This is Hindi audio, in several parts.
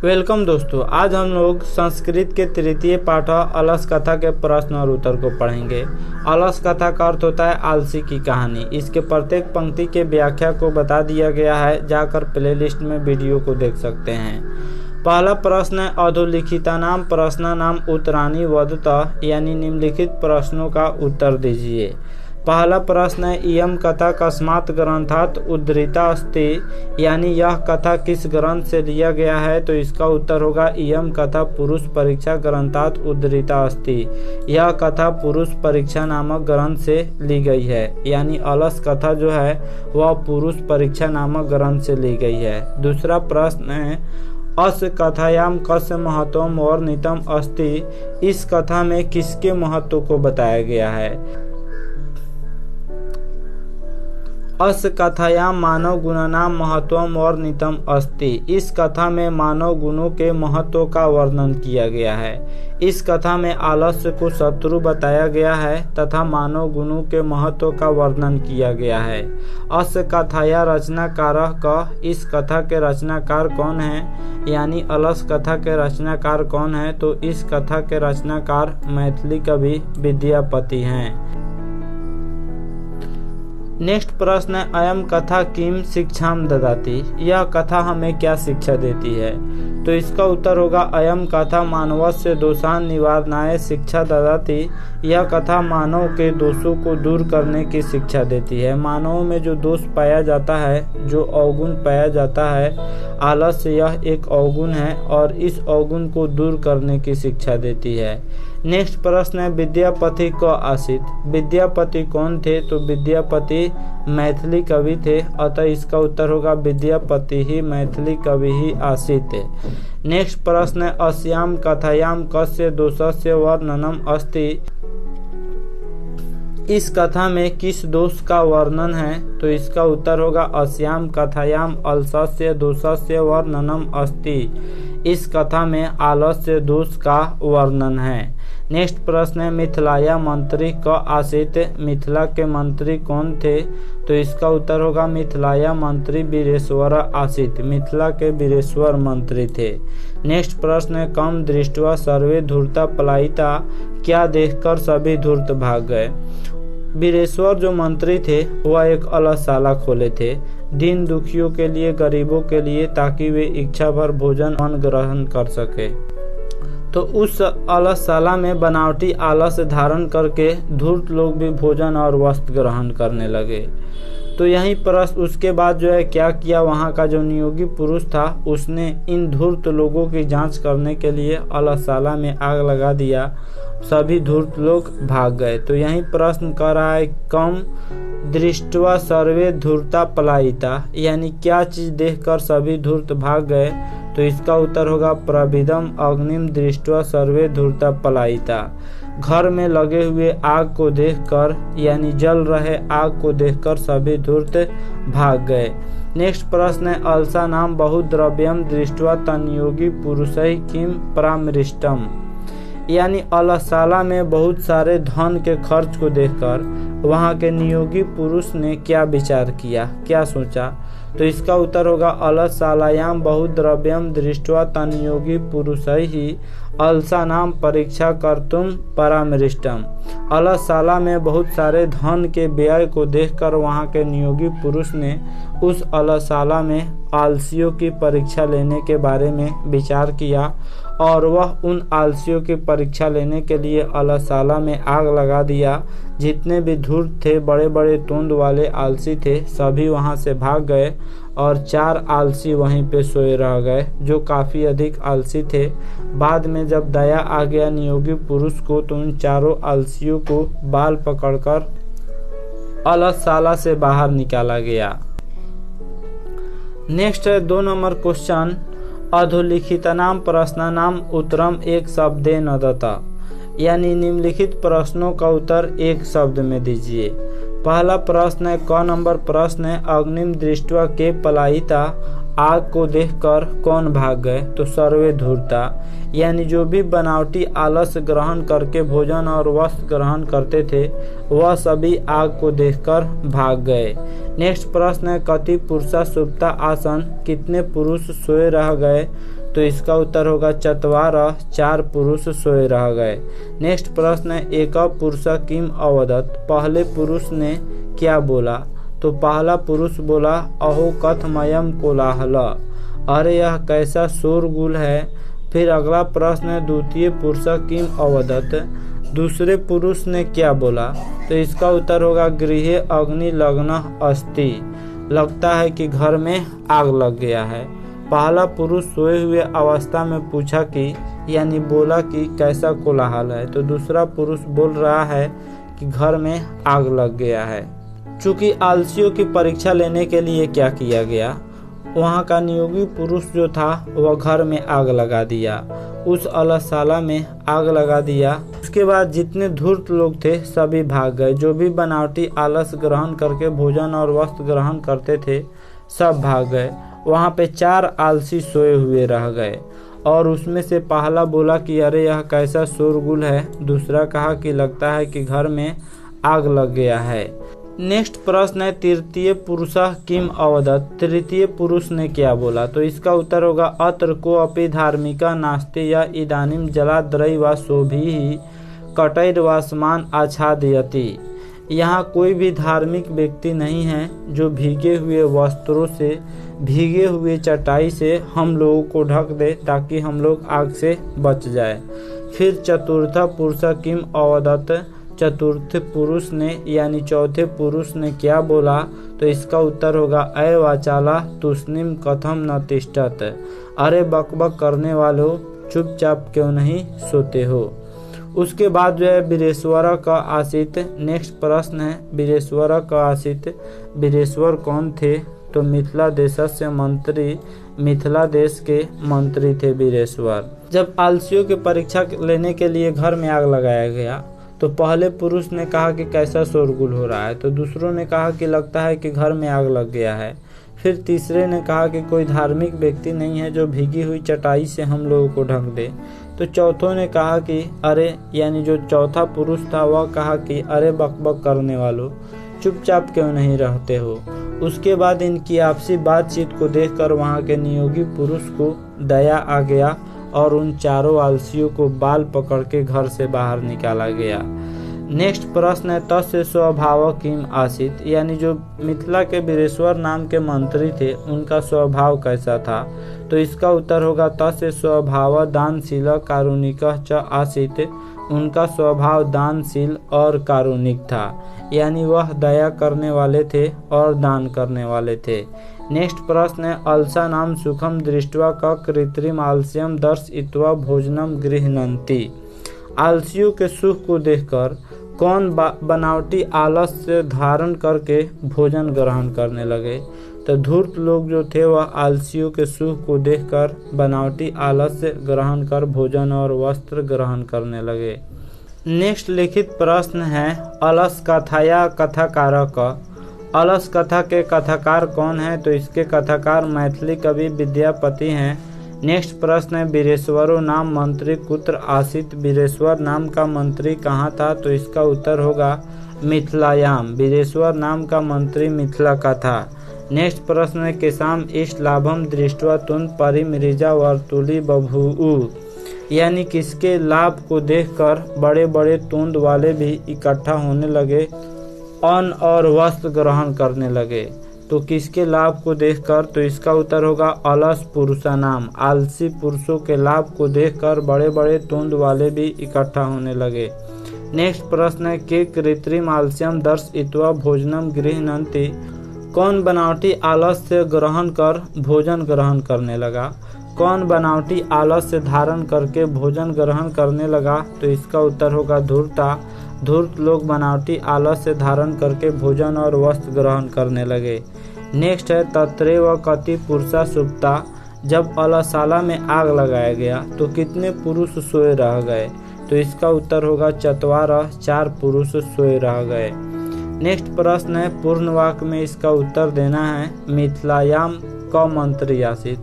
वेलकम दोस्तों, आज हम लोग संस्कृत के तृतीय पाठ अलस कथा के प्रश्न और उत्तर को पढ़ेंगे। अलस कथा का अर्थ होता है आलसी की कहानी। इसके प्रत्येक पंक्ति के व्याख्या को बता दिया गया है, जाकर प्लेलिस्ट में वीडियो को देख सकते हैं। पहला प्रश्न है अधोलिखितानाम प्रश्नानाम उत्तराणि वदतः, यानी निम्नलिखित प्रश्नों का उत्तर दीजिए। पहला प्रश्न है इयम कथा कस्मात् ग्रंथात् उद्धृता अस्ति, यानी यह कथा किस ग्रंथ से लिया गया है। तो इसका उत्तर होगा इयम कथा पुरुष परीक्षा ग्रंथात् उद्धृता अस्ति। यह कथा पुरुष परीक्षा नामक ग्रंथ से ली गई है, यानी अलस कथा जो है वह पुरुष परीक्षा नामक ग्रंथ से ली गई है। दूसरा प्रश्न है अस कथायाम कस्य महत्वम वर्णितम अस्ति, इस कथा में किसके महत्व को बताया गया है। अस कथायाम मानव गुणानाम महत्वम वर्णितम अस्ति, इस कथा में मानव गुणों के महत्व का वर्णन किया गया है। इस कथा में आलस्य को शत्रु बताया गया है तथा मानव गुणों के महत्व का वर्णन किया गया है। अस कथाया रचनाकारः क, इस कथा के रचनाकार कौन है, यानी अलस कथा के रचनाकार कौन है। तो इस कथा के रचनाकार मैथिली कवि विद्यापति हैं। नेक्स्ट प्रश्न है अयम कथा किम शिक्षाम ददाति, यह कथा हमें क्या शिक्षा देती है। तो इसका उत्तर होगा अयम कथा मानवस्य दोषान् निवारणाय शिक्षा ददाति, यह कथा मानव के दोषों को दूर करने की शिक्षा देती है। मानव में जो दोष पाया जाता है, जो अवगुण पाया जाता है, आलस्य यह एक अवगुण है और इस अवगुण को दूर करने की शिक्षा देती है। नेक्स्ट प्रश्न है विद्यापति को आसित, विद्यापति कौन थे। तो विद्यापति मैथिली कवि थे, अतः इसका उत्तर होगा विद्यापति ही मैथिली कवि ही आसित। नेक्स्ट प्रश्न है अस्याम कथायाम कस्य दोषस्य वर्णनम अस्ति, इस कथा में किस दोष का वर्णन है। तो इसका उत्तर होगा अस्याम कथायाम अलसस्य दोषस्य वर्णनम अस्ति, इस कथा में आलस्य दोष का वर्णन है। नेक्स्ट प्रश्न है मिथिलाया मंत्री क आसित, मिथिला के मंत्री कौन थे। तो इसका उत्तर होगा मिथिलाया मंत्री वीरेश्वर आसित, मिथिला के वीरेश्वर मंत्री थे। नेक्स्ट प्रश्न है कम दृष्ट्वा सर्वे धूर्ता पलायिता, क्या देखकर सभी धूर्त भाग गए। वीरेश्वर जो मंत्री थे वह एक अलसशाला खोले थे दीन दुखियों के लिए, गरीबों के लिए, ताकि वे इच्छा भर भोजन ग्रहण कर सके। तो उस अलसशाला में बनावटी आलस धारण करके धूर्त लोग भी भोजन और वस्त्र ग्रहण करने लगे। तो यहीं पर उसके बाद जो है क्या किया, वहाँ का जो नियोगी पुरुष था उसने इन धूर्त लोगों की जांच करने के लिए अलसशाला में आग लगा दिया, सभी धूर्त लोग भाग गए। तो यही प्रश्न कर रहा है कम दृष्ट्वा सर्वे धूर्ता पलायिता, यानी क्या चीज देखकर सभी धूर्त भाग गए। तो इसका उत्तर होगा प्रभिदम अग्निम दृष्ट्वा सर्वे धूर्ता पलायिता, घर में लगे हुए आग को देखकर, यानी जल रहे आग को देखकर सभी धूर्त भाग गए। नेक्स्ट प्रश्न है अलसा नाम बहुद्रव्यम दृष्ट्वा तन्योगी पुरुषै किम परामृष्टम, यानी अलसशाला में बहुत सारे धन के खर्च को देखकर वहां के नियोगी पुरुष ने क्या विचार किया, क्या सोचा। तो इसका उत्तर होगा अलसशालायाम बहुद्रव्यम दृष्ट्वा तन्योगी पुरुषैहि अलसानाम परीक्षा कर्तुम परामृष्टम, अलसशाला में बहुत सारे धन के व्यय को देखकर वहां के नियोगी पुरुष ने उस अलसशाला में आलसियों की परीक्षा लेने के बारे में विचार किया और वह उन आलसियों की परीक्षा लेने के लिए अलसशाला में आग लगा दिया। जितने भी धूर्त थे, बड़े बड़े तोंद वाले आलसी थे, सभी वहां से भाग गए और 4 आलसी वहीं पे सोए रह गए जो काफी अधिक आलसी थे। बाद में जब दया आ गया नियोगी पुरुष को, तो उन चारों आलसियों को बाल पकड़कर अलसशाला से बाहर निकाला गया। नेक्स्ट है 2 नंबर क्वेश्चन अधोलिखितानाम प्रश्नानाम उत्तरम एक शब्देन दत्ता, यानी निम्नलिखित प्रश्नों का उत्तर एक शब्द में दीजिए। पहला प्रश्न है क नंबर प्रश्न है अग्निम दृष्ट्वा के पलायिता, आग को देखकर कौन भाग गए। तो सर्वे धूर्ता, यानी जो भी बनावटी आलस ग्रहण करके भोजन और वस्त्र ग्रहण करते थे वह सभी आग को देखकर भाग गए। नेक्स्ट प्रश्न है कति पुरुषा सुप्ता आसन, कितने पुरुष सोए रह गए। तो इसका उत्तर होगा चत्वारः, 4 पुरुष सोए रह गए। नेक्स्ट प्रश्न है एक पुरुष किम अवदत्, पहले पुरुष ने क्या बोला? तो पहला पुरुष बोला अहो कथमयम कोलाहल, अरे यह कैसा शोरगुल है। फिर अगला प्रश्न है द्वितीय पुरुष किम अवदत्, दूसरे पुरुष ने क्या बोला? तो इसका उत्तर होगा गृहे अग्नि लग्नः अस्ति, लगता है कि घर में आग लग गया है। पहला पुरुष सोए हुए अवस्था में पूछा कि यानी बोला कि कैसा कोलाहल है, तो दूसरा पुरुष बोल रहा है कि घर में आग लग गया है। चूंकि आलसियों की परीक्षा लेने के लिए क्या किया गया, वहाँ का नियोगी पुरुष जो था वह घर में आग लगा दिया, उस अलसशाला में आग लगा दिया। उसके बाद जितने धूर्त लोग थे सभी भाग गए, जो भी बनावटी आलस ग्रहण करके भोजन और वस्त्र ग्रहण करते थे सब भाग गए। वहाँ पे 4 आलसी सोए हुए रह गए और उसमें से पहला बोला कि अरे यह कैसा शोरगुल है, दूसरा कहा कि लगता है कि घर में आग लग गया है। नेक्स्ट प्रश्न है तृतीय पुरुष किम अवदत्, तृतीय पुरुष ने क्या बोला? तो इसका उत्तर होगा अत्र को अपि धार्मिका नास्ति या इदानीम जलाद्रय व शोभिः कटैर्वासमान आच्छादयति, यहाँ कोई भी धार्मिक व्यक्ति नहीं है जो भीगे हुए वस्त्रों से, भीगे हुए चटाई से हम लोगों को ढक दे ताकि हम लोग आग से बच जाए। फिर चतुर्थ पुरुष किम अवदत्, चतुर्थ पुरुष ने यानी चौथे पुरुष ने क्या बोला? तो इसका उत्तर होगा अय वाचाला तुष्णिम कथम न तिष्ठत, अरे बकबक करने वालों चुपचाप क्यों नहीं सोते हो। उसके बाद जो है वीरेश्वर का आशित। नेक्स्ट प्रश्न है वीरेश्वर का आशित, वीरेश्वर कौन थे? तो मिथिला देश से मंत्री, मिथिला देश के मंत्री थे वीरेश्वर। जब आलसियों की परीक्षा लेने के लिए घर में आग लगाया गया तो पहले पुरुष ने कहा कि कैसा शोरगुल हो रहा है, तो दूसरों ने कहा कि लगता है कि घर में आग लग गया है। फिर तीसरे ने कहा कि कोई धार्मिक व्यक्ति नहीं है जो भीगी हुई चटाई से हम लोगों को ढक दे। तो चौथों ने कहा कि अरे यानी जो चौथा पुरुष था वह कहा कि अरे बकबक करने वालों चुपचाप क्यों नहीं रहते हो। उसके बाद इनकी आपसी बातचीत को देखकर वहाँ के नियोगी पुरुष को दया आ गया और उन चारों आलसियों को बाल पकड़ के घर से बाहर निकाला गया। नेक्स्ट प्रश्न है तस्य स्वभाव किम आसीत, यानी जो मिथिला के वीरेश्वर नाम के मंत्री थे उनका स्वभाव कैसा था? तो इसका उत्तर होगा तस्य स्वभाव दानशील कारुणिक च आसीत, उनका स्वभाव दानशील और कारुणिक था, यानी वह दया करने वाले थे और दान करने वाले थे। नेक्स्ट प्रश्न है अलसा नाम सुखम दृष्ट्वा क कृत्रिम आलस्यम दर्शयित्वा भोजनम गृह्णन्ति, आलसियों के सुख को देखकर कौन बनावटी आलस से धारण करके भोजन ग्रहण करने लगे? तो धूर्त लोग जो थे वह आलसियों के सुख को देखकर बनावटी आलस से ग्रहण कर भोजन और वस्त्र ग्रहण करने लगे। नेक्स्ट लिखित प्रश्न है अलस कथाया कथाकारक, अलस कथा के कथाकार कौन है? तो इसके कथाकार मैथिली कवि विद्यापति हैं। नेक्स्ट प्रश्न है वीरेश्वरो नाम मंत्री कुत्र आसीत, वीरेश्वर नाम का मंत्री कहाँ था? तो इसका उत्तर होगा मिथिलायाम, वीरेश्वर नाम का मंत्री मिथिला का था। नेक्स्ट प्रश्न है केसाम इष्ट लाभम दृष्ट्वा तुन परिमृजा वर्तुली बभूउ, यानी किसके लाभ को देखकर बड़े बड़े तुंद वाले भी इकट्ठा होने लगे, अन्न और वस्त्र ग्रहण करने लगे। तो किसके लाभ को देखकर? तो इसका उत्तर होगा अलस पुरुषा नाम, आलसी पुरुषों के लाभ को देखकर बड़े बड़े तुंद वाले भी इकट्ठा होने लगे। नेक्स्ट प्रश्न है के कृत्रिम आलस्यम दर्शयित्वा भोजनम गृह्णन्ति, कौन बनावटी आलस से ग्रहण कर भोजन ग्रहण करने लगा? कौन बनावटी आलस से धारण करके भोजन ग्रहण करने लगा? तो इसका उत्तर होगा धूर्ता, धूर्त लोग बनावटी आलस से धारण करके भोजन और वस्त्र ग्रहण करने लगे। नेक्स्ट है तत्रैव कति पुरुषा सुप्ता, जब अलसशाला में आग लगाया गया तो कितने पुरुष सोए रह गए? तो इसका उत्तर होगा चत्वारः, 4 पुरुष सोए रह गए। नेक्स्ट प्रश्न है पूर्ण वाक्य में इसका उत्तर देना है मिथिलायाम क मंत्री आसीत,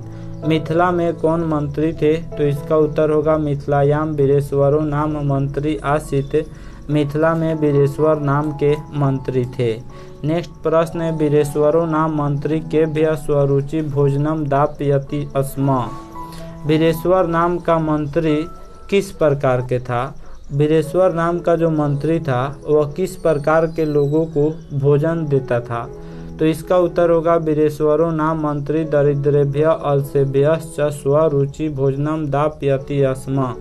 मिथिला में कौन मंत्री थे? तो इसका उत्तर होगा मिथिलायाम वीरेश्वरो नाम मंत्री आसीत, मिथिला में वीरेश्वर नाम के मंत्री थे। नेक्स्ट प्रश्न है वीरेश्वरो नाम मंत्री केभ्य स्वरुचि भोजनम दापयति स्म, वीरेश्वर नाम का मंत्री किस प्रकार के था? वीरेश्वर नाम का जो मंत्री था वह किस प्रकार के लोगों को भोजन देता था? तो इसका उत्तर होगा वीरेश्वरो नाम मंत्री दरिद्रेभ्य अल्सेभ्यश्च स्वरुचि भोजनम दापयति स्म।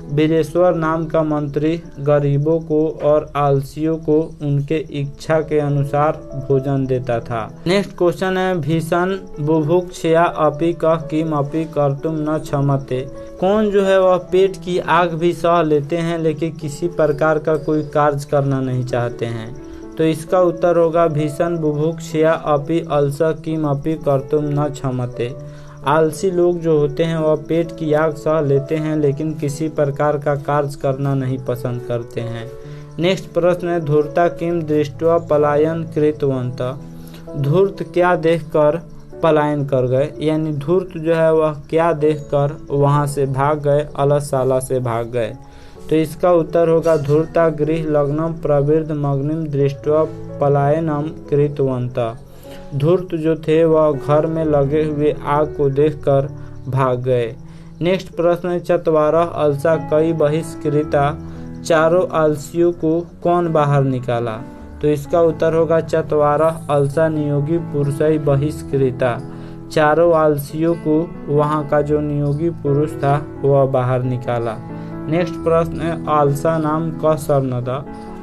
वीरेश्वर नाम का मंत्री गरीबों को और आलसियों को उनके इच्छा के अनुसार भोजन देता था। नेक्स्ट क्वेश्चन है भीषण बुभुक्षया अपि कः किमपि कर्तुम न क्षमते। कौन जो है वह पेट की आग भी सह लेते हैं लेकिन किसी प्रकार का कोई कार्य करना नहीं चाहते हैं? तो इसका उत्तर होगा भीषण बुभुक्षया अपि अल्स किमपि कर्तुम न क्षमते। आलसी लोग जो होते हैं वह पेट की आग सह लेते हैं लेकिन किसी प्रकार का कार्य करना नहीं पसंद करते हैं। नेक्स्ट प्रश्न है धूर्ता किम दृष्ट्वा पलायन कृतवन्तः। धूर्त क्या देखकर पलायन कर गए, यानी धूर्त जो है वह क्या देखकर वहां से भाग गए, अलसशाला से भाग गए? तो इसका उत्तर होगा धूर्ता गृह लग्नम प्रवृद्ध मग्निम दृष्ट्वा पलायनम कृतवन्तः। धूर्त जो थे वह घर में लगे हुए आग को देखकर भाग गए। नेक्स्ट प्रश्न है चत्वारः अलसा कई बहिष्कृता। चारों आलसियों को कौन बाहर निकाला? तो इसका उत्तर होगा चत्वारः अलसा नियोगी पुरुषै बहिष्कृता। चारों आलसियों को वहाँ का जो नियोगी पुरुष था वह बाहर निकाला। नेक्स्ट प्रश्न है आलसा नाम का शरणद।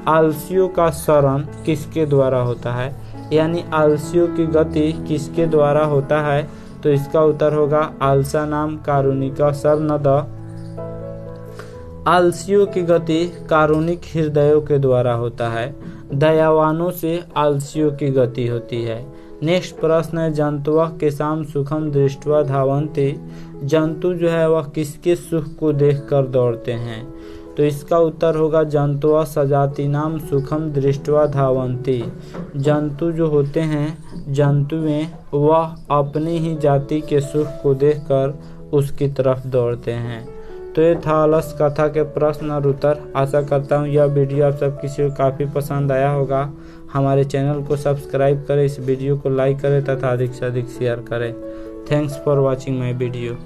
आलसियों का शरण किसके द्वारा होता है, यानी आलसियों की गति किसके द्वारा होता है? तो इसका उत्तर होगा आलसा नाम कारुणिका शरणद। आलसियों की गति कारुणिक हृदयों के द्वारा होता है। दयावानों से आलसियों की गति होती है। नेक्स्ट प्रश्न है जंतुवः केषां सुखम दृष्ट्वा धावन्ति। जंतु जो है वह किसके सुख को देखकर दौड़ते हैं? तो इसका उत्तर होगा जंतुवः सजातीनां सुखम दृष्ट्वा धावन्ति। जंतु जो होते हैं जंतुएं वह अपनी ही जाति के सुख को देखकर उसकी तरफ दौड़ते हैं। तो ये था अलस कथा के प्रश्न और उत्तर। आशा करता हूँ यह वीडियो आप सब किसी को काफ़ी पसंद आया होगा। हमारे चैनल को सब्सक्राइब करें, इस वीडियो को लाइक करें तथा अधिक से अधिक शेयर करें। Thanks for watching my video.